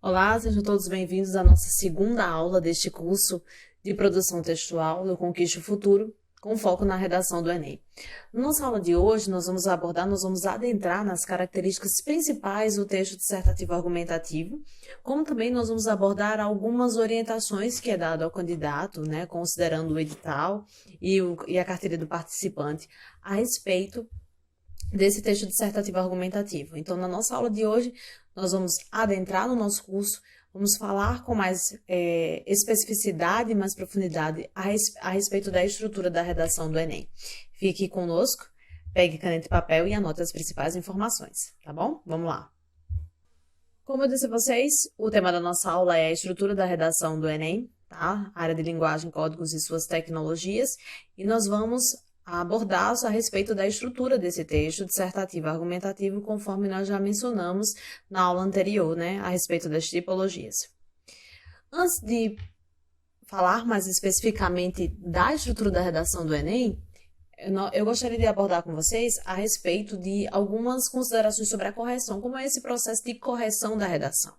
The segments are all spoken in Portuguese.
Olá, sejam todos bem-vindos à nossa segunda aula deste curso de produção textual do Conquiste o Futuro, com foco na redação do Enem. Na nossa aula de hoje, nós vamos adentrar nas características principais do texto dissertativo argumentativo, como também nós vamos abordar algumas orientações que é dado ao candidato, considerando o edital e a carteira do participante, a respeito desse texto dissertativo argumentativo. Então, na nossa aula de hoje, nós vamos adentrar no nosso curso, vamos falar com mais especificidade e mais profundidade a respeito da estrutura da redação do Enem. Fique conosco, pegue caneta e papel e anote as principais informações, tá bom? Vamos lá. Como eu disse a vocês, o tema da nossa aula é a estrutura da redação do Enem, tá? Área de linguagem, códigos e suas tecnologias, e nós vamos abordar a respeito da estrutura desse texto dissertativo argumentativo, conforme nós já mencionamos na aula anterior, a respeito das tipologias. Antes de falar mais especificamente da estrutura da redação do Enem, eu gostaria de abordar com vocês a respeito de algumas considerações sobre a correção, como é esse processo de correção da redação,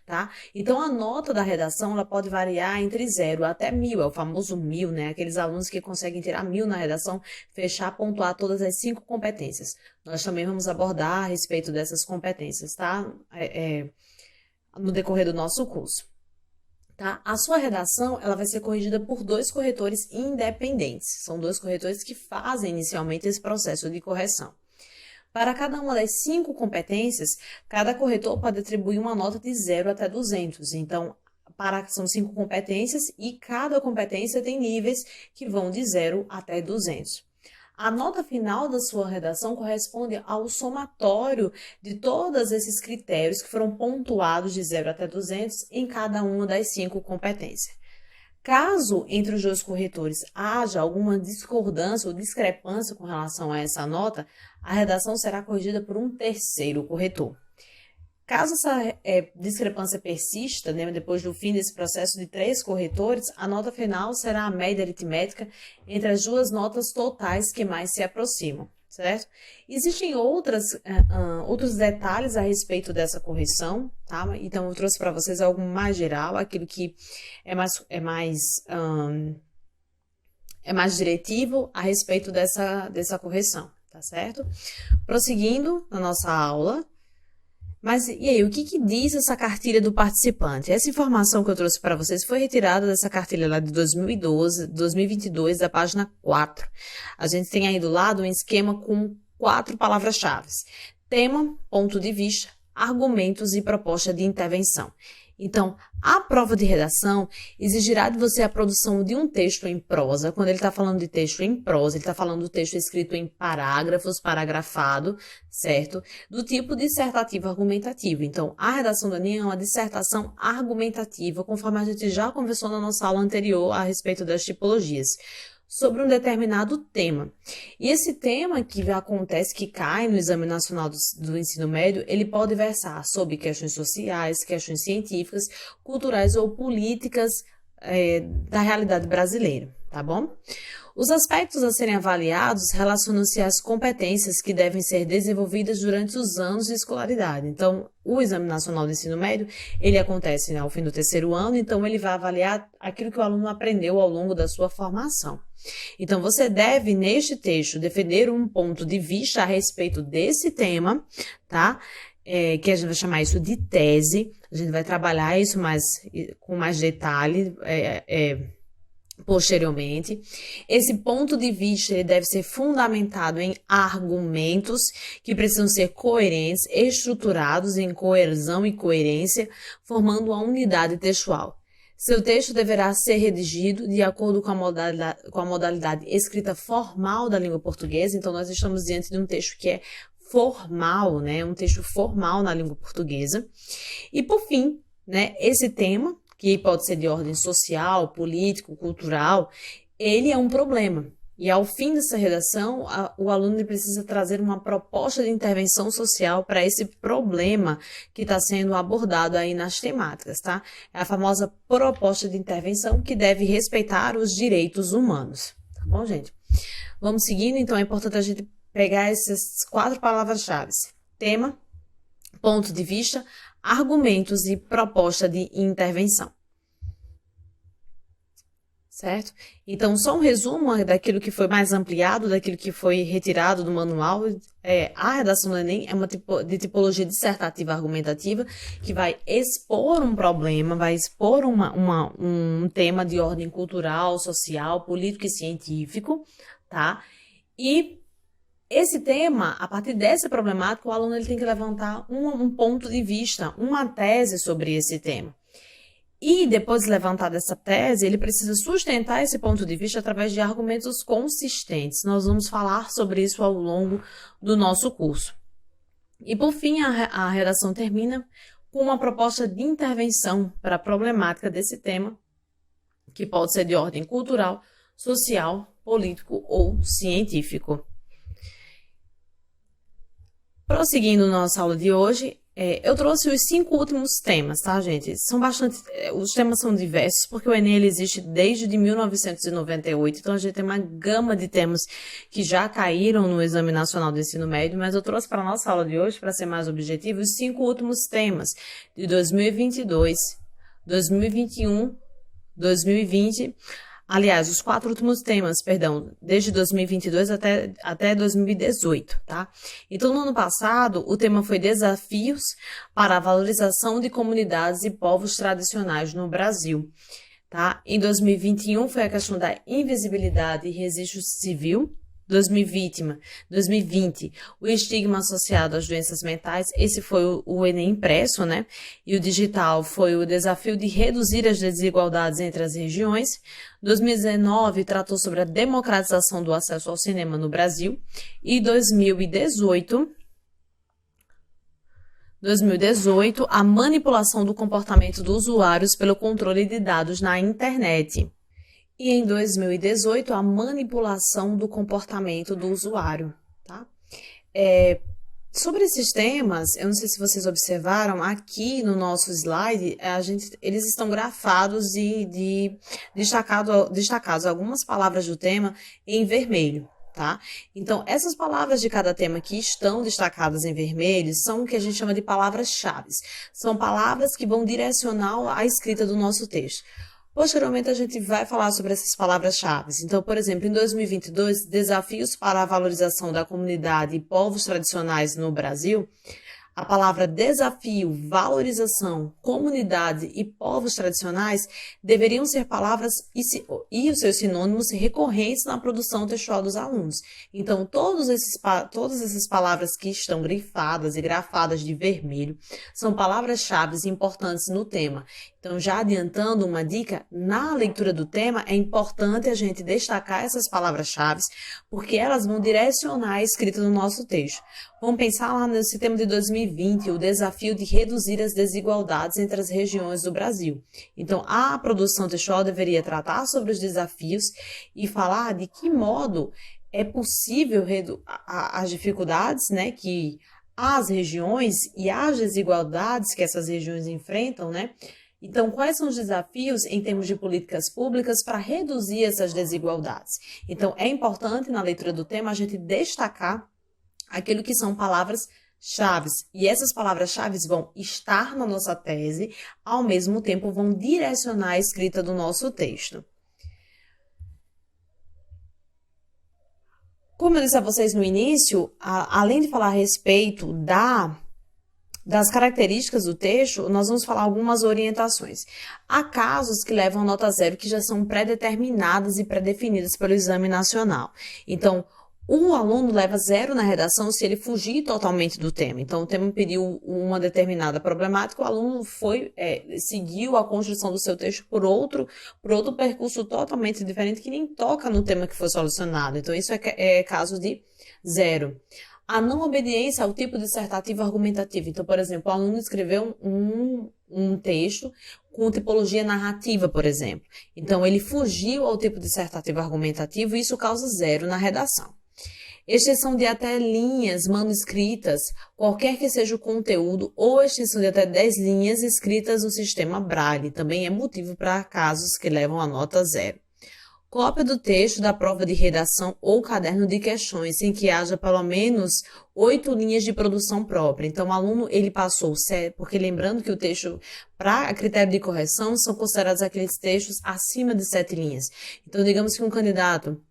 tá? Então, a nota da redação, ela pode variar entre 0 até 1000, é o famoso 1000, Aqueles alunos que conseguem tirar 1000 na redação, fechar, pontuar todas as 5 competências. Nós também vamos abordar a respeito dessas competências, tá? No decorrer do nosso curso. Tá? A sua redação ela vai ser corrigida por 2 corretores independentes. São 2 corretores que fazem inicialmente esse processo de correção. Para cada uma das 5 competências, cada corretor pode atribuir uma nota de 0 até 200. Então, são 5 competências e cada competência tem níveis que vão de 0 até 200. A nota final da sua redação corresponde ao somatório de todos esses critérios que foram pontuados de 0 até 200 em cada uma das 5 competências. Caso entre os 2 corretores haja alguma discordância ou discrepância com relação a essa nota, a redação será corrigida por um terceiro corretor. Caso essa discrepância persista, depois do fim desse processo de 3 corretores, a nota final será a média aritmética entre as 2 notas totais que mais se aproximam, certo? Existem outros detalhes a respeito dessa correção, tá? Então, eu trouxe para vocês algo mais geral, aquilo que é mais diretivo a respeito dessa correção, tá certo? Prosseguindo na nossa aula. Mas e aí, o que diz essa cartilha do participante? Essa informação que eu trouxe para vocês foi retirada dessa cartilha lá de 2022, da página 4. A gente tem aí do lado um esquema com 4 palavras-chave: tema, ponto de vista, argumentos e proposta de intervenção. Então, a prova de redação exigirá de você a produção de um texto em prosa. Quando ele está falando de texto em prosa, ele está falando do texto escrito em parágrafos, paragrafado, certo? Do tipo dissertativo argumentativo. Então, a redação do Enem é uma dissertação argumentativa, conforme a gente já conversou na nossa aula anterior a respeito das tipologias, sobre um determinado tema. E esse tema que cai no Exame Nacional do Ensino Médio, ele pode versar sobre questões sociais, questões científicas, culturais ou políticas da realidade brasileira, tá bom? Os aspectos a serem avaliados relacionam-se às competências que devem ser desenvolvidas durante os anos de escolaridade. Então, o Exame Nacional do Ensino Médio, ele acontece ao fim do 3º ano, então ele vai avaliar aquilo que o aluno aprendeu ao longo da sua formação. Então, você deve, neste texto, defender um ponto de vista a respeito desse tema, tá? Que a gente vai chamar isso de tese. A gente vai trabalhar isso com mais detalhe posteriormente. Esse ponto de vista ele deve ser fundamentado em argumentos que precisam ser coerentes, estruturados em coesão e coerência, formando uma unidade textual. Seu texto deverá ser redigido de acordo com a modalidade escrita formal da língua portuguesa. Então, nós estamos diante de um texto que é formal, um texto formal na língua portuguesa. E, por fim, esse tema, que pode ser de ordem social, político, cultural, ele é um problema. E ao fim dessa redação, o aluno precisa trazer uma proposta de intervenção social para esse problema que está sendo abordado aí nas temáticas, tá? É a famosa proposta de intervenção que deve respeitar os humanos, tá bom, gente? Vamos seguindo, então é importante a gente pegar essas 4 palavras-chave: tema, ponto de vista, argumentos e proposta de intervenção. Certo? Então, só um resumo daquilo que foi mais ampliado, daquilo que foi retirado do manual. A redação do Enem é uma de tipologia dissertativa argumentativa que vai expor um problema, vai expor um tema de ordem cultural, social, político e científico, tá? E esse tema, a partir dessa problemática, o aluno ele tem que levantar um ponto de vista, uma tese sobre esse tema. E depois de levantar essa tese, ele precisa sustentar esse ponto de vista através de argumentos consistentes. Nós vamos falar sobre isso ao longo do nosso curso. E por fim, a redação termina com uma proposta de intervenção para a problemática desse tema, que pode ser de ordem cultural, social, político ou científico. Prosseguindo nossa aula de hoje, eu trouxe os 5 últimos temas, tá, gente? Os temas são diversos, porque o Enem ele existe desde 1998, então a gente tem uma gama de temas que já caíram no Exame Nacional do Ensino Médio, mas eu trouxe para a nossa aula de hoje, para ser mais objetivo, os 5 últimos temas de 2022, 2021, 2020... Aliás, os 4 últimos temas, desde 2022 até 2018, tá? Então, no ano passado, o tema foi Desafios para a Valorização de Comunidades e Povos Tradicionais no Brasil, tá? Em 2021, foi a questão da invisibilidade e registro civil. 2020, o estigma associado às doenças mentais, esse foi o Enem impresso, né? E o digital foi o desafio de reduzir as desigualdades entre as regiões. 2019 tratou sobre a democratização do acesso ao cinema no Brasil. E 2018, a manipulação do comportamento dos usuários pelo controle de dados na internet. E em 2018, a manipulação do comportamento do usuário, tá? Sobre esses temas, eu não sei se vocês observaram, aqui no nosso slide, eles estão grafados e destacados algumas palavras do tema em vermelho, tá? Então, essas palavras de cada tema que estão destacadas em vermelho são o que a gente chama de palavras-chave. São palavras que vão direcionar a escrita do nosso texto. Posteriormente, a gente vai falar sobre essas palavras-chave. Então, por exemplo, em 2022, desafios para a valorização da comunidade e povos tradicionais no Brasil, a palavra desafio, valorização, comunidade e povos tradicionais deveriam ser palavras e os seus sinônimos recorrentes na produção textual dos alunos. Então, todas essas palavras que estão grifadas e grafadas de vermelho são palavras-chave importantes no tema. Então, já adiantando uma dica, na leitura do tema é importante a gente destacar essas palavras-chave, porque elas vão direcionar a escrita do nosso texto. Vamos pensar lá nesse tema de 2020, o desafio de reduzir as desigualdades entre as regiões do Brasil. Então, a produção textual deveria tratar sobre os desafios e falar de que modo é possível as dificuldades, né, que as regiões e as desigualdades que essas regiões enfrentam, né? Então, quais são os desafios em termos de políticas públicas para reduzir essas desigualdades? Então, é importante na leitura do tema a gente destacar aquilo que são palavras-chave. E essas palavras-chave vão estar na nossa tese, ao mesmo tempo vão direcionar a escrita do nosso texto. Como eu disse a vocês no início, além de falar a respeito das características do texto, nós vamos falar algumas orientações. Há casos que levam nota 0 que já são pré-determinadas e pré-definidas pelo Exame Nacional. Então, o aluno leva 0 na redação se ele fugir totalmente do tema. Então, o tema pediu uma determinada problemática, o aluno seguiu a construção do seu texto por outro percurso totalmente diferente que nem toca no tema que foi solucionado. Então, isso é caso de 0. A não obediência ao tipo dissertativo argumentativo. Então, por exemplo, o aluno escreveu um texto com tipologia narrativa, por exemplo. Então, ele fugiu ao tipo dissertativo argumentativo e isso causa 0 na redação. Extensão de até linhas manuscritas, qualquer que seja o conteúdo, ou extensão de até 10 linhas escritas no sistema Braille, também é motivo para casos que levam a nota 0. Cópia do texto da prova de redação ou caderno de questões, em que haja pelo menos 8 linhas de produção própria. Então, o aluno, ele passou, porque lembrando que o texto, para critério de correção, são considerados aqueles textos acima de 7 linhas. Então, digamos que um candidato,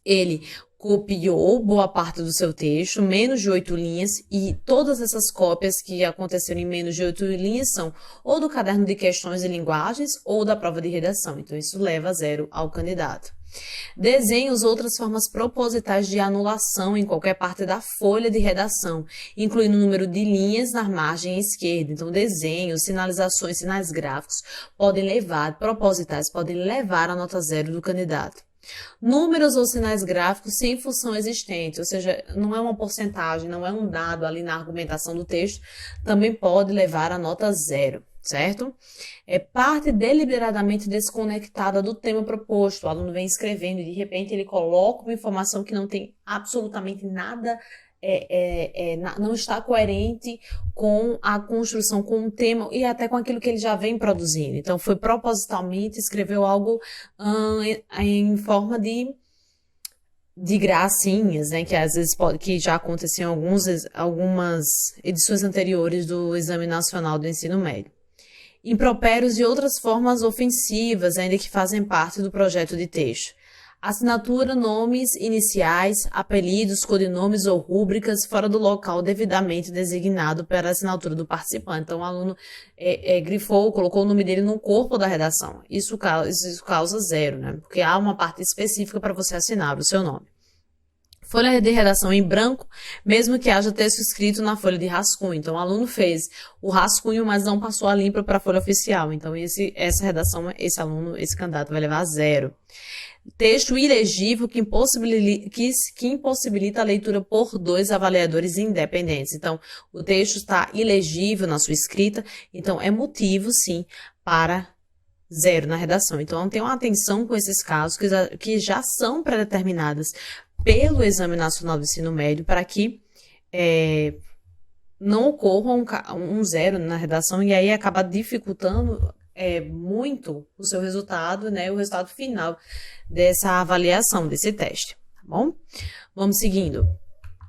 ele copiou boa parte do seu texto, menos de 8 linhas, e todas essas cópias que aconteceram em menos de 8 linhas são ou do caderno de questões e linguagens ou da prova de redação. Então, isso leva a 0 ao candidato. Desenhos outras formas propositais de anulação em qualquer parte da folha de redação, incluindo o número de linhas na margem esquerda. Então, desenhos, sinalizações, sinais gráficos propositais podem levar a nota 0 do candidato. Números ou sinais gráficos sem função existente, ou seja, não é uma porcentagem, não é um dado ali na argumentação do texto, também pode levar a nota 0, certo? É parte deliberadamente desconectada do tema proposto. O aluno vem escrevendo e de repente ele coloca uma informação que não tem absolutamente nada, não está coerente com a construção, com o tema e até com aquilo que ele já vem produzindo. Então, foi propositalmente, escreveu algo em forma de gracinhas, né, que às vezes que já aconteceu em algumas edições anteriores do Exame Nacional do Ensino Médio. Impropérios e outras formas ofensivas, ainda que fazem parte do projeto de texto. Assinatura, nomes iniciais, apelidos, codinomes ou rúbricas fora do local devidamente designado para a assinatura do participante. Então, o aluno grifou, colocou o nome dele no corpo da redação. Isso causa 0, né? Porque há uma parte específica para você assinar o seu nome. Folha de redação em branco, mesmo que haja texto escrito na folha de rascunho. Então, o aluno fez o rascunho, mas não passou a limpa para a folha oficial. Então, essa redação, esse candidato vai levar 0. Texto ilegível que impossibilita a leitura por 2 avaliadores independentes. Então, o texto está ilegível na sua escrita, então é motivo, sim, para 0 na redação. Então, tenham atenção com esses casos que já são pré-determinados pelo Exame Nacional do Ensino Médio para que não ocorra um 0 na redação e aí acaba dificultando muito o seu resultado, né, o resultado final dessa avaliação, desse teste, tá bom? Vamos seguindo.